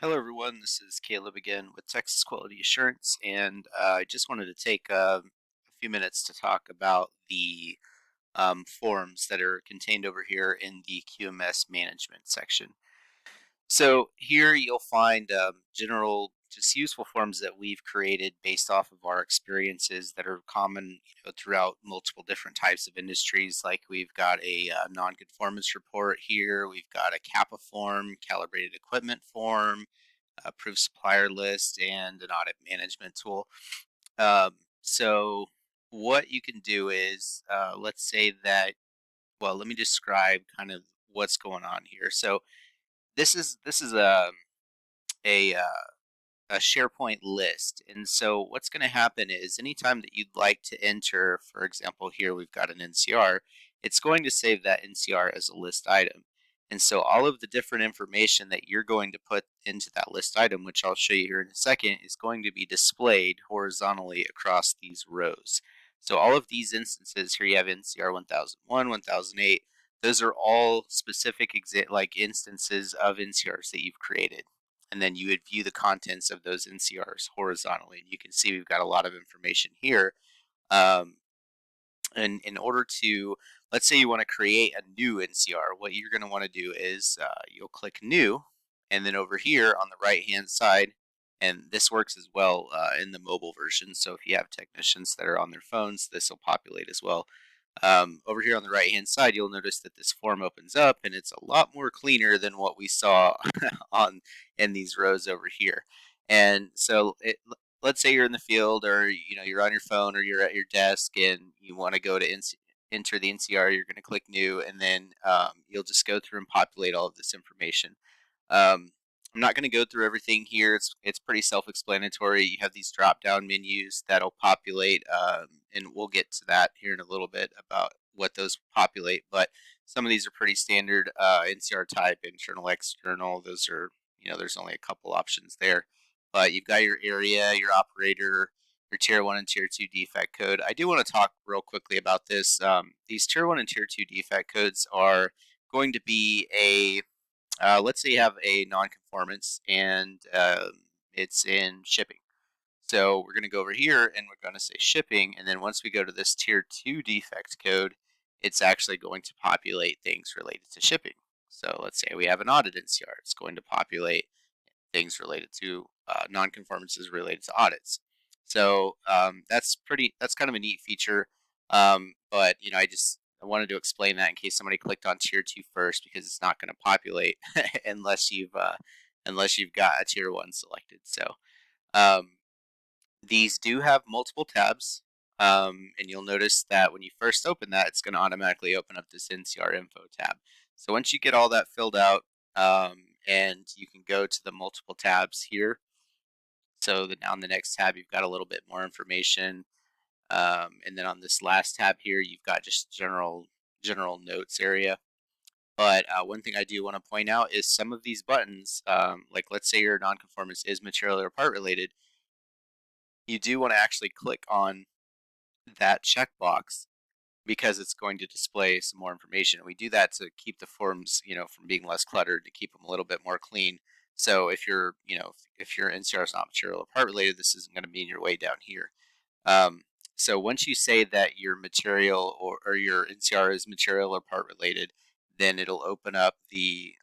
Hello, everyone. This is Caleb again with Texas Quality Assurance, and I just wanted to take a few minutes to talk about the forms that are contained over here in the QMS management section. So here you'll find general, just useful forms that we've created based off of our experiences that are common, throughout multiple different types of industries. Like we've got a nonconformance report here, we've got a CAPA form, calibrated equipment form, approved supplier list, and an audit management tool. So what you can do is, let's say that, well, let me describe kind of what's going on here. So this is a a SharePoint list. And so what's going to happen is anytime that you'd like to enter, for example, here we've got an NCR, it's going to save that NCR as a list item. And so all of the different information that you're going to put into that list item, which I'll show you here in a second, is going to be displayed horizontally across these rows. So all of these instances here, you have NCR 1001, 1008, those are all specific instances of NCRs that you've created. And then you would view the contents of those NCRs horizontally. And you can see we've got a lot of information here. Um, and in order to, let's say you want to create a new NCR, what you're going to want to do is you'll click New, and then over here on the right-hand side, and this works as well in the mobile version. So if you have technicians that are on their phones, this will populate as well. Over here on the right hand side, you'll notice that this form opens up and it's a lot more cleaner than what we saw on in these rows over here. And so let's say you're in the field, or you're on your phone, or you're at your desk and you want to go to enter the NCR. You're going to click new, and then you'll just go through and populate all of this information. um, I'm not going to go through everything here. It's pretty self-explanatory. You have these drop-down menus that'll populate, and we'll get to that here in a little bit about what those populate. But some of these are pretty standard. NCR type, internal, external. Those are, there's only a couple options there. But you've got your area, your operator, your Tier 1 and Tier 2 defect code. I do want to talk real quickly about this. These Tier 1 and Tier 2 defect codes are going to be let's say you have a nonconformance and it's in shipping. So we're going to go over here and we're going to say shipping, and then once we go to this Tier 2 defect code, it's actually going to populate things related to shipping. So let's say we have an audit NCR. It's going to populate things related to nonconformances related to audits. So that's kind of a neat feature. But I wanted to explain that in case somebody clicked on tier 2 first, because it's not going to populate unless you've got a tier 1 selected. So um, these do have multiple tabs, and you'll notice that when you first open that, it's going to automatically open up this NCR info tab. So once you get all that filled out, and you can go to the multiple tabs here. So that now on the next tab, you've got a little bit more information. And then on this last tab here, you've got just general notes area. But one thing I do want to point out is some of these buttons, like let's say your nonconformance is material or part related, you do want to actually click on that checkbox because it's going to display some more information. And we do that to keep the forms, from being less cluttered, to keep them a little bit more clean. So if if your NCR is not material or part related, this isn't going to be in your way down here. So once you say that your material or your NCR is material or part related, then it'll open up the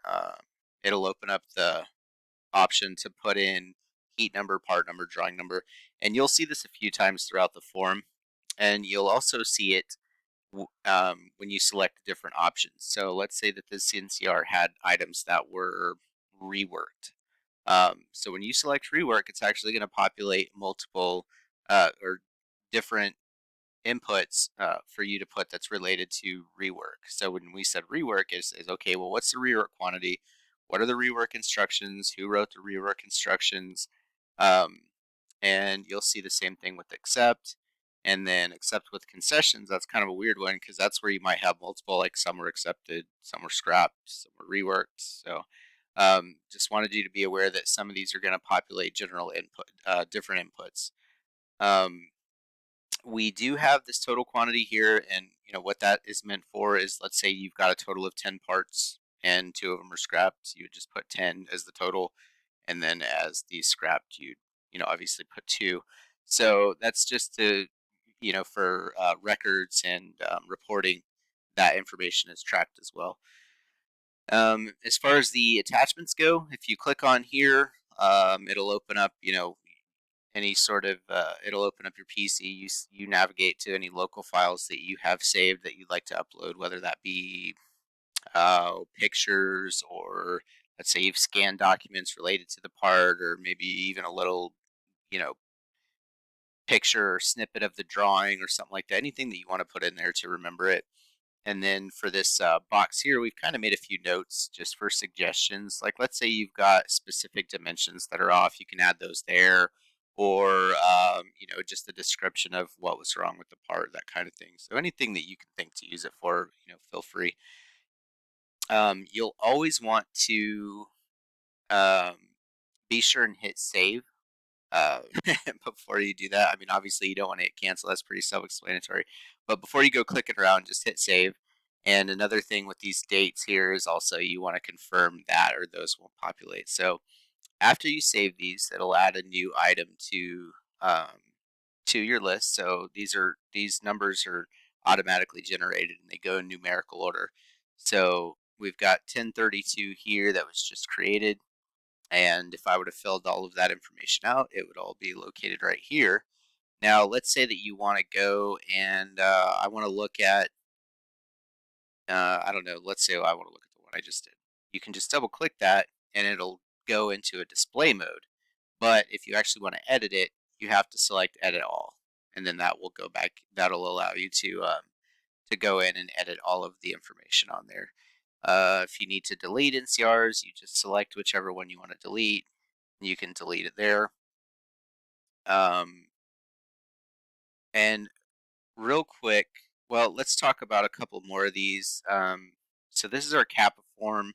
option to put in heat number, part number, drawing number, and you'll see this a few times throughout the form, and you'll also see it when you select different options. So let's say that this NCR had items that were reworked. So when you select rework, it's actually going to populate multiple or different inputs for you to put that's related to rework. So when we said rework, is okay, well, what's the rework quantity? What are the rework instructions? Who wrote the rework instructions? Um, and you'll see the same thing with accept. And then accept with concessions, that's kind of a weird one because that's where you might have multiple, like some were accepted, some were scrapped, some were reworked. So just wanted you to be aware that some of these are going to populate general input, different inputs. We do have this total quantity here, and what that is meant for is, let's say you've got a total of 10 parts and 2 of them are scrapped. You would just put 10 as the total, and then as these scrapped, you know, obviously put 2. So that's just to, you know, for records and reporting, that information is tracked as well. As far as the attachments go, if you click on here, it'll open up, you know, any sort of, it'll open up your PC. You navigate to any local files that you have saved that you'd like to upload, whether that be pictures, or let's say you've scanned documents related to the part, or maybe even a little, you know, picture or snippet of the drawing or something like that. Anything that you want to put in there to remember it. And then for this box here, we've kind of made a few notes just for suggestions. Like, let's say you've got specific dimensions that are off, you can add those there, or you know, just a description of what was wrong with the part, that kind of thing. So anything that you can think to use it for, you know, feel free. You'll always want to um, be sure and hit save uh, before you do that. I mean, obviously you don't want to hit cancel. That's pretty self-explanatory. But before you go clicking around, just hit save. And another thing with these dates here is also you want to confirm that, or those won't populate. So after you save these, it'll add a new item to your list. So these numbers are automatically generated and they go in numerical order. So we've got 1032 here that was just created. And if I would have filled all of that information out, it would all be located right here. Now, let's say that you want to go and I want to look at, I don't know, let's say I want to look at the one I just did. You can just double click that and it'll go into a display mode. But if you actually want to edit it, you have to select edit all. And then that will go back, that'll allow you to go in and edit all of the information on there. If you need to delete NCRs, you just select whichever one you want to delete. You can delete it there. Um, and real quick, well, let's talk about a couple more of these. So this is our CAPA form,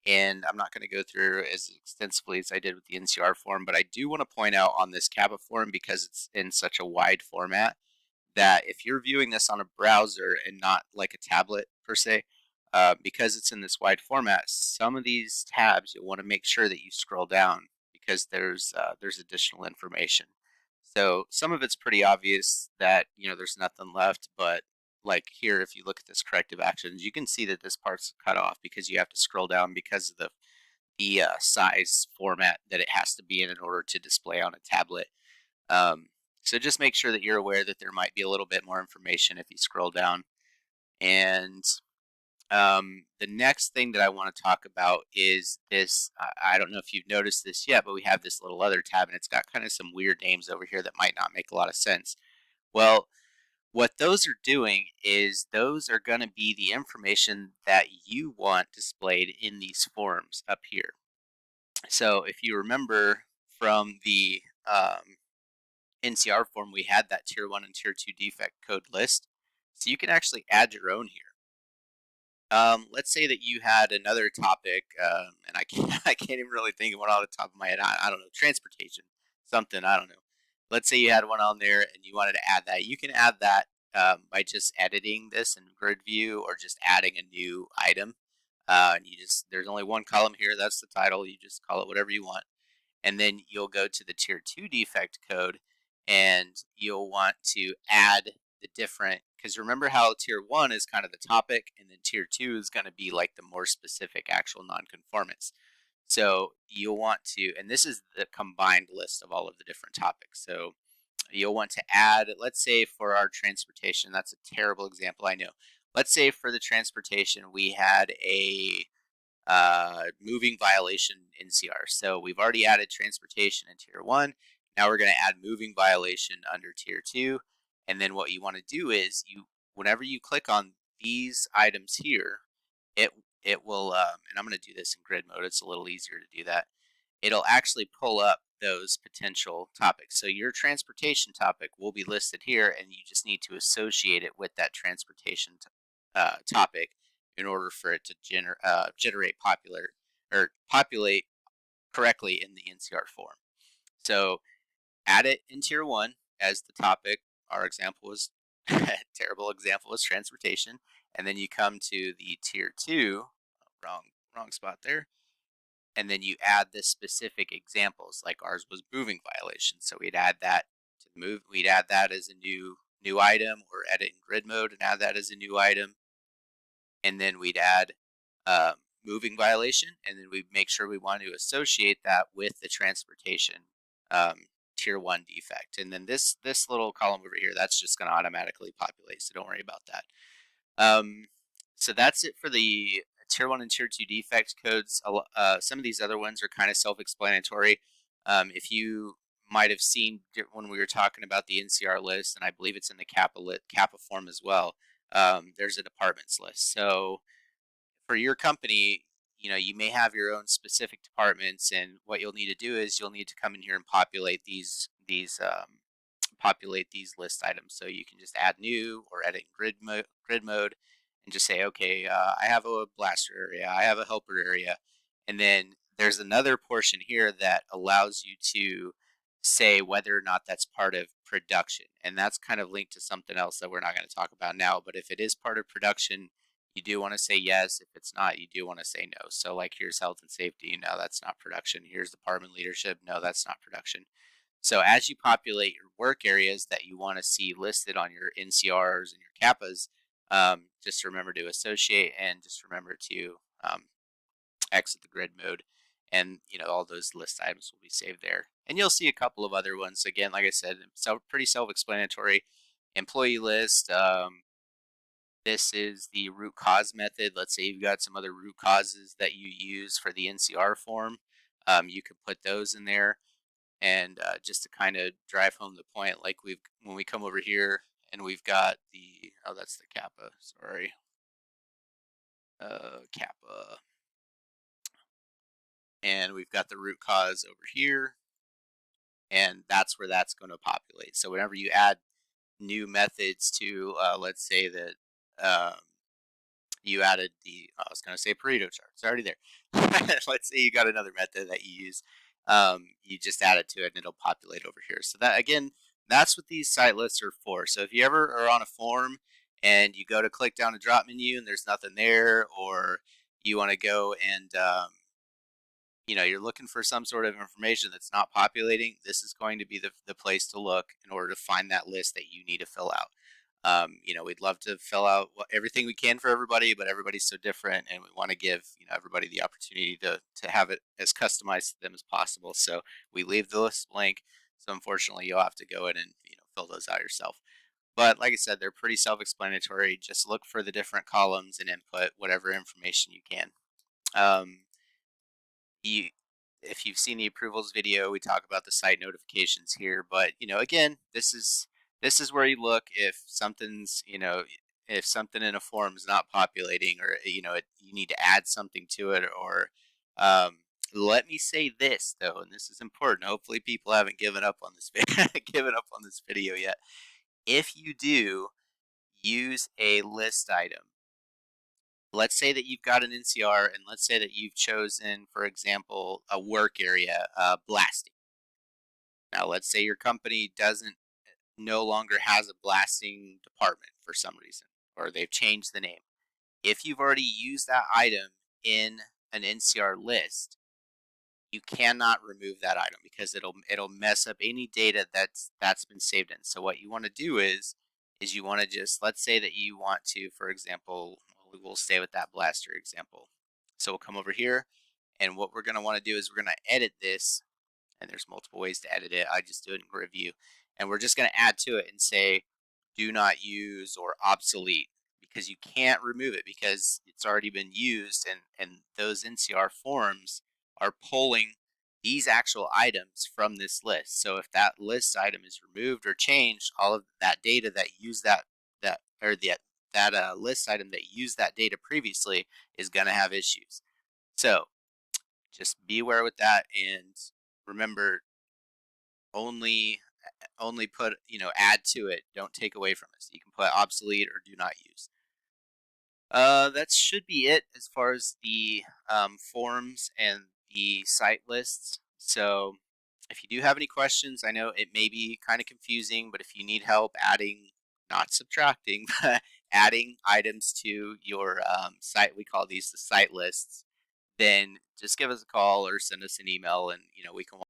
and I'm not going to go through as extensively as I did with the NCR form, but I do want to point out on this CAPA form, because it's in such a wide format, that if you're viewing this on a browser and not like a tablet per se, because it's in this wide format, some of these tabs you'll want to make sure that you scroll down, because there's additional information. So some of it's pretty obvious that, you know, there's nothing left, but like here, if you look at this corrective actions, you can see that this part's cut off because you have to scroll down because of the size format that it has to be in order to display on a tablet. Um, so just make sure that you're aware that there might be a little bit more information if you scroll down. And the next thing that I want to talk about is this. I don't know if you've noticed this yet, but we have this little other tab, and it's got kind of some weird names over here that might not make a lot of sense. Well, what those are doing is those are going to be the information that you want displayed in these forms up here. So if you remember from the NCR form, we had that tier 1 and tier 2 defect code list. So you can actually add your own here. Let's say that you had another topic, and I can't, I can't even really think of one off the top of my head. I don't know, transportation, something, I don't know. Let's say you had one on there and you wanted to add that. You can add that by just editing this in grid view, or just adding a new item. And there's only one column here, that's the title. You just call it whatever you want. And then you'll go to the tier 2 defect code, and you'll want to add the different, because remember how tier 1 is kind of the topic, and then tier 2 is going to be like the more specific actual nonconformance. So you'll want to, and this is the combined list of all of the different topics. So you'll want to add, let's say for our transportation, that's a terrible example, I know. Let's say for the transportation, we had a moving violation NCR. So we've already added transportation in tier 1. Now we're going to add moving violation under tier 2. And then what you want to do is whenever you click on these items here, it will, and I'm going to do this in grid mode. It's a little easier to do that. It'll actually pull up those potential topics. So your transportation topic will be listed here, and you just need to associate it with that transportation topic in order for it to generate populate correctly in the NCR form. So add it in tier 1 as the topic. Our example was terrible example was transportation, and then you come to the tier 2. Wrong spot there. and then you add the specific examples. Like ours was moving violations, so we'd add that to the move. We'd add that as a new item, or edit in grid mode and add that as a new item, and then we'd add moving violation, and then we'd make sure we want to associate that with the transportation tier 1 defect. And then this little column over here, that's just going to automatically populate, so don't worry about that. So that's it for the tier 1 and tier 2 defect codes. Some of these other ones are kind of self-explanatory. If you might have seen when we were talking about the NCR list, and I believe it's in the Kappa form as well, there's a departments list. So for your company, you may have your own specific departments, and what you'll need to do is you'll need to come in here and populate these list items. So you can just add new or edit grid mode, and just say, okay, I have a blaster area, I have a helper area, and then there's another portion here that allows you to say whether or not that's part of production, and that's kind of linked to something else that we're not going to talk about now. But if it is part of production, you do want to say yes. If it's not, you do want to say no. So like, here's health and safety, no, that's not production. Here's department leadership, no, that's not production. So as you populate your work areas that you want to see listed on your NCRs and your Kappas, just remember to associate, and just remember to exit the grid mode, and all those list items will be saved there. And you'll see a couple of other ones. Again, like I said, pretty self-explanatory. Employee list. This is the root cause method. Let's say you've got some other root causes that you use for the NCR form. You could put those in there. And just to kind of drive home the point, like when we come over here and we've got that's the Kappa, sorry, Kappa, and we've got the root cause over here, and that's where that's going to populate. So whenever you add new methods to, let's say that you added I was going to say Pareto chart, it's already there. Let's say you got another method that you use, you just add it to it and it'll populate over here. So that, again, that's what these site lists are for. So if you ever are on a form and you go to click down a drop menu and there's nothing there, or you want to go and you're looking for some sort of information that's not populating, this is going to be the place to look in order to find that list that you need to fill out. We'd love to fill out everything we can for everybody, but everybody's so different, and we want to give everybody the opportunity to have it as customized to them as possible. So we leave the list blank. So unfortunately, you'll have to go in and fill those out yourself. But like I said, they're pretty self-explanatory. Just look for the different columns and input whatever information you can. If you've seen the approvals video, we talk about the site notifications here. But again, this is where you look if something's if something in a form is not populating, or you need to add something to it. Or let me say this though, and this is important. Hopefully, people haven't given up on this video yet. If you do use a list item, let's say that you've got an NCR, and let's say that you've chosen, for example, a work area, blasting. Now, let's say your company no longer has a blasting department for some reason, or they've changed the name. If you've already used that item in an NCR list, you cannot remove that item, because it'll mess up any data that's been saved in. So what you want to do is you want to just, let's say that you want to, for example, we'll stay with that blaster example. So we'll come over here, and what we're going to want to do is we're going to edit this, and there's multiple ways to edit it. I just do it in grid view, and we're just going to add to it and say do not use or obsolete, because you can't remove it because it's already been used, and those NCR forms are pulling these actual items from this list. So if that list item is removed or changed, all of that data that used that list item that used that data previously is going to have issues. So just be aware with that, and remember, only put, add to it, don't take away from it. So you can put obsolete or do not use. That should be it as far as the forms and the site lists. So if you do have any questions, I know it may be kind of confusing, but if you need help adding, not subtracting, but adding items to your site, we call these the site lists, then just give us a call or send us an email, and we can